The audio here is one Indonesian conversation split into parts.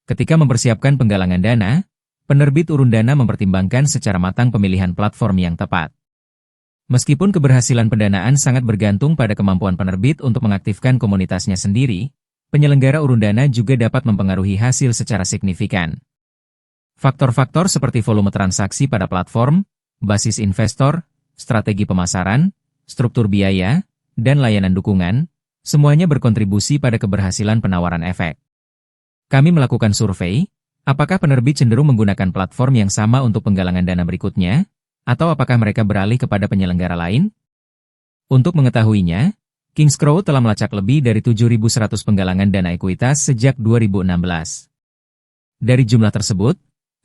Ketika mempersiapkan penggalangan dana, penerbit urun dana mempertimbangkan secara matang pemilihan platform yang tepat. Meskipun keberhasilan pendanaan sangat bergantung pada kemampuan penerbit untuk mengaktifkan komunitasnya sendiri, penyelenggara urun dana juga dapat mempengaruhi hasil secara signifikan. Faktor-faktor seperti volume transaksi pada platform, basis investor, strategi pemasaran, struktur biaya, dan layanan dukungan, semuanya berkontribusi pada keberhasilan penawaran efek. Kami melakukan survei, apakah penerbit cenderung menggunakan platform yang sama untuk penggalangan dana berikutnya, atau apakah mereka beralih kepada penyelenggara lain? Untuk mengetahuinya, King's Crow telah melacak lebih dari 7.100 penggalangan dana ekuitas sejak 2016. Dari jumlah tersebut,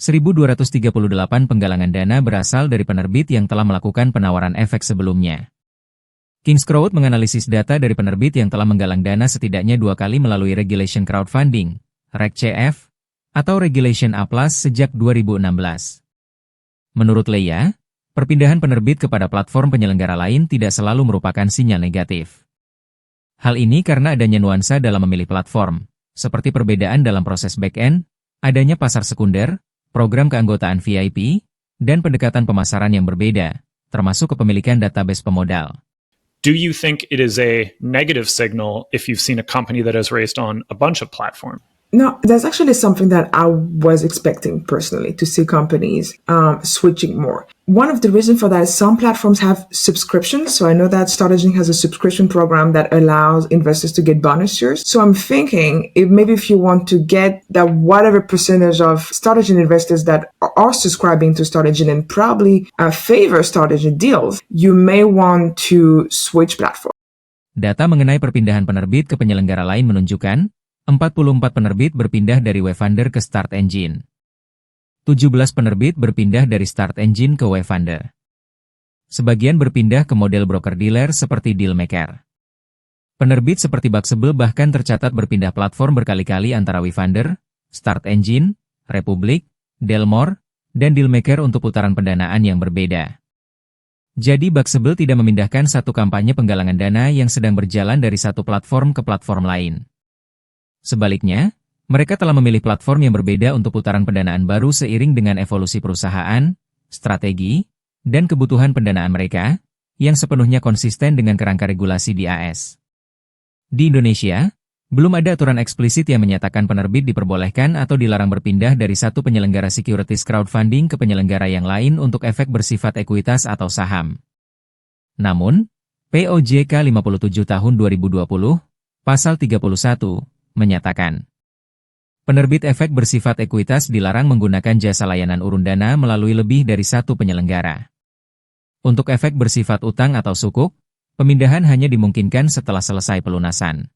1.238 penggalangan dana berasal dari penerbit yang telah melakukan penawaran efek sebelumnya. King's Crow menganalisis data dari penerbit yang telah menggalang dana setidaknya 2 kali melalui Regulation Crowdfunding, RegCF, atau Regulation A+ sejak 2016. Menurut Leia, perpindahan penerbit kepada platform penyelenggara lain tidak selalu merupakan sinyal negatif. Hal ini karena adanya nuansa dalam memilih platform, seperti perbedaan dalam proses back-end, adanya pasar sekunder, program keanggotaan VIP, dan pendekatan pemasaran yang berbeda, termasuk kepemilikan database pemodal. Do you think it is a negative signal if you've seen a company that has raised on a bunch of platforms? No, that's actually something that I was expecting personally, to see companies switching more. One of the reasons for that is some platforms have subscriptions. So I know that Startaging has a subscription program that allows investors to get bonus shares. So I'm thinking if you want to get that whatever percentage of Startaging investors that are subscribing to Startaging and probably favor Startaging deals, you may want to switch platform. Data mengenai perpindahan penerbit ke penyelenggara lain menunjukkan 44 penerbit berpindah dari Wayfunder ke Start Engine. 17 penerbit berpindah dari Start Engine ke Wayfunder. Sebagian berpindah ke model broker-dealer seperti Dealmaker. Penerbit seperti Baxable bahkan tercatat berpindah platform berkali-kali antara Wayfunder, Start Engine, Republic, Delmore, dan Dealmaker untuk putaran pendanaan yang berbeda. Jadi Baxable tidak memindahkan satu kampanye penggalangan dana yang sedang berjalan dari satu platform ke platform lain. Sebaliknya, mereka telah memilih platform yang berbeda untuk putaran pendanaan baru seiring dengan evolusi perusahaan, strategi, dan kebutuhan pendanaan mereka, yang sepenuhnya konsisten dengan kerangka regulasi di AS. Di Indonesia, belum ada aturan eksplisit yang menyatakan penerbit diperbolehkan atau dilarang berpindah dari satu penyelenggara securities crowdfunding ke penyelenggara yang lain untuk efek bersifat ekuitas atau saham. Namun, POJK 57 tahun 2020, Pasal 31, menyatakan, penerbit efek bersifat ekuitas dilarang menggunakan jasa layanan urun dana melalui lebih dari satu penyelenggara. Untuk efek bersifat utang atau sukuk, pemindahan hanya dimungkinkan setelah selesai pelunasan.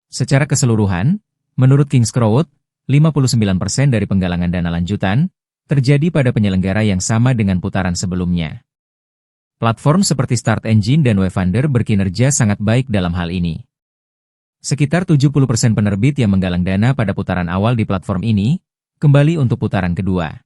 Secara keseluruhan, menurut King's Crow, 59% dari penggalangan dana lanjutan terjadi pada penyelenggara yang sama dengan putaran sebelumnya. Platform seperti Start Engine dan Wayfunder berkinerja sangat baik dalam hal ini. Sekitar 70% penerbit yang menggalang dana pada putaran awal di platform ini, kembali untuk putaran kedua.